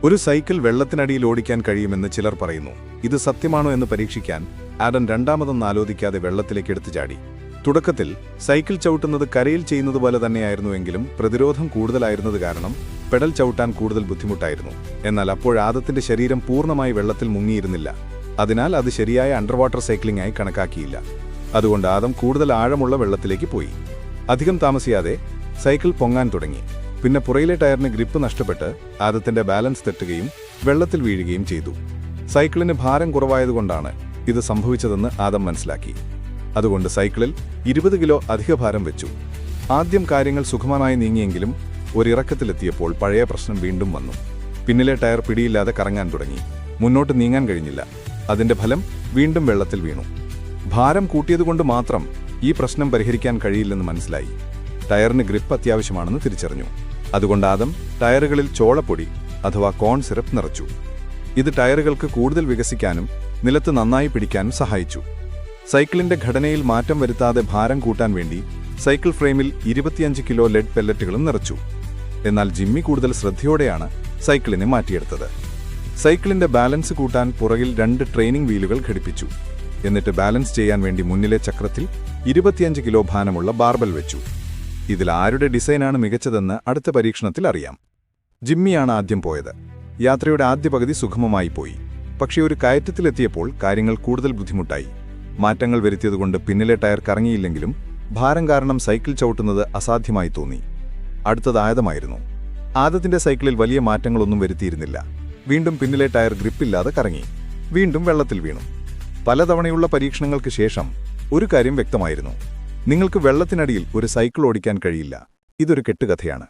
ഒരു സൈക്കിൾ വെള്ളത്തിനടിയിൽ ഓടിക്കാൻ കഴിയുമെന്ന് ചിലർ പറയുന്നു. ഇത് സത്യമാണോ എന്ന് പരീക്ഷിക്കാൻ ആഡൻ രണ്ടാമതൊന്നും ആലോചിക്കാതെ വെള്ളത്തിലേക്ക് എടുത്തു ചാടി. തുടക്കത്തിൽ സൈക്കിൾ ചവിട്ടുന്നത് കരയിൽ ചെയ്യുന്നതുപോലെ തന്നെയായിരുന്നുവെങ്കിലും പ്രതിരോധം കൂടുതലായിരുന്നത് കാരണം പെഡൽ ചവിട്ടാൻ കൂടുതൽ ബുദ്ധിമുട്ടായിരുന്നു. എന്നാൽ അപ്പോൾ ആദത്തിന്റെ ശരീരം പൂർണ്ണമായി വെള്ളത്തിൽ മുങ്ങിയിരുന്നില്ല. അതിനാൽ അത് ശരിയായ അണ്ടർവാട്ടർ സൈക്ലിംഗ് ആയി കണക്കാക്കിയില്ല. അതുകൊണ്ട് ആദം കൂടുതൽ ആഴമുള്ള വെള്ളത്തിലേക്ക് പോയി. അധികം താമസിയാതെ സൈക്കിൾ പൊങ്ങാൻ തുടങ്ങി. പിന്നെ പുറയിലെ ടയറിന് ഗ്രിപ്പ് നഷ്ടപ്പെട്ട് ആദത്തിന്റെ ബാലൻസ് തെറ്റുകയും വെള്ളത്തിൽ വീഴുകയും ചെയ്തു. സൈക്കിളിന് ഭാരം കുറവായതുകൊണ്ടാണ് ഇത് സംഭവിച്ചതെന്ന് ആദം മനസ്സിലാക്കി. അതുകൊണ്ട് സൈക്കിളിൽ 20 കിലോ അധിക ഭാരം വെച്ചു. ആദ്യം കാര്യങ്ങൾ സുഗമമായി നീങ്ങിയെങ്കിലും ഒരിറക്കത്തിലെത്തിയപ്പോൾ പഴയ പ്രശ്നം വീണ്ടും വന്നു. പിന്നിലെ ടയർ പിടിയില്ലാതെ കറങ്ങാൻ തുടങ്ങി. മുന്നോട്ട് നീങ്ങാൻ കഴിഞ്ഞില്ല. അതിന്റെ ഫലം വീണ്ടും വെള്ളത്തിൽ വീണു. ഭാരം കൂട്ടിയതുകൊണ്ട് മാത്രം ഈ പ്രശ്നം പരിഹരിക്കാൻ കഴിയില്ലെന്ന് മനസ്സിലായി. ടയറിന് ഗ്രിപ്പ് അത്യാവശ്യമാണെന്ന് തിരിച്ചറിഞ്ഞു. അതുകൊണ്ട് ആദം ടയറുകളിൽ ചോളപ്പൊടി അഥവാ കോൺ സിറപ്പ് നിറച്ചു. ഇത് ടയറുകൾക്ക് കൂടുതൽ വികസിക്കാനും നിലത്ത് നന്നായി പിടിക്കാനും സഹായിച്ചു. സൈക്കിളിന്റെ ഘടനയിൽ മാറ്റം വരുത്താതെ ഭാരം കൂട്ടാൻ വേണ്ടി സൈക്കിൾ ഫ്രെയിമിൽ 25 കിലോ ലെഡ് പെല്ലറ്റുകളും നിറച്ചു. എന്നാൽ ജിമ്മി കൂടുതൽ ശ്രദ്ധയോടെയാണ് സൈക്കിളിനെ മാറ്റിയെടുത്തത്. സൈക്കിളിന്റെ ബാലൻസ് കൂട്ടാൻ പുറകിൽ 2 ട്രെയിനിംഗ് വീലുകൾ ഘടിപ്പിച്ചു. എന്നിട്ട് ബാലൻസ് ചെയ്യാൻ വേണ്ടി മുന്നിലെ ചക്രത്തിൽ 25 കിലോ ഭാരമുള്ള ബാർബൽ വെച്ചു. ഇതിൽ ആരുടെ ഡിസൈനാണ് മികച്ചതെന്ന് അടുത്ത പരീക്ഷണത്തിൽ അറിയാം. ജിമ്മിയാണ് ആദ്യം പോയത്. യാത്രയുടെ ആദ്യ പകുതി സുഗമമായി പോയി. പക്ഷേ ഒരു കയറ്റത്തിലെത്തിയപ്പോൾ കാര്യങ്ങൾ കൂടുതൽ ബുദ്ധിമുട്ടായി. മാറ്റങ്ങൾ വരുത്തിയതുകൊണ്ട് പിന്നിലെ ടയർ കറങ്ങിയില്ലെങ്കിലും ഭാരം കാരണം സൈക്കിൾ ചവിട്ടുന്നത് അസാധ്യമായി തോന്നി. അടുത്തത് ആദമായിരുന്നു. ആദത്തിന്റെ സൈക്കിളിൽ വലിയ മാറ്റങ്ങളൊന്നും വരുത്തിയിരുന്നില്ല. വീണ്ടും പിന്നിലെ ടയർ ഗ്രിപ്പില്ലാതെ കറങ്ങി. വീണ്ടും വെള്ളത്തിൽ വീണു. പലതവണയുള്ള പരീക്ഷണങ്ങൾക്ക് ശേഷം ഒരു കാര്യം വ്യക്തമായിരുന്നു: നിങ്ങൾക്ക് വെള്ളത്തിനടിയിൽ ഒരു സൈക്കിൾ ഓടിക്കാൻ കഴിയില്ല. ഇതൊരു കെട്ടുകഥയാണ്.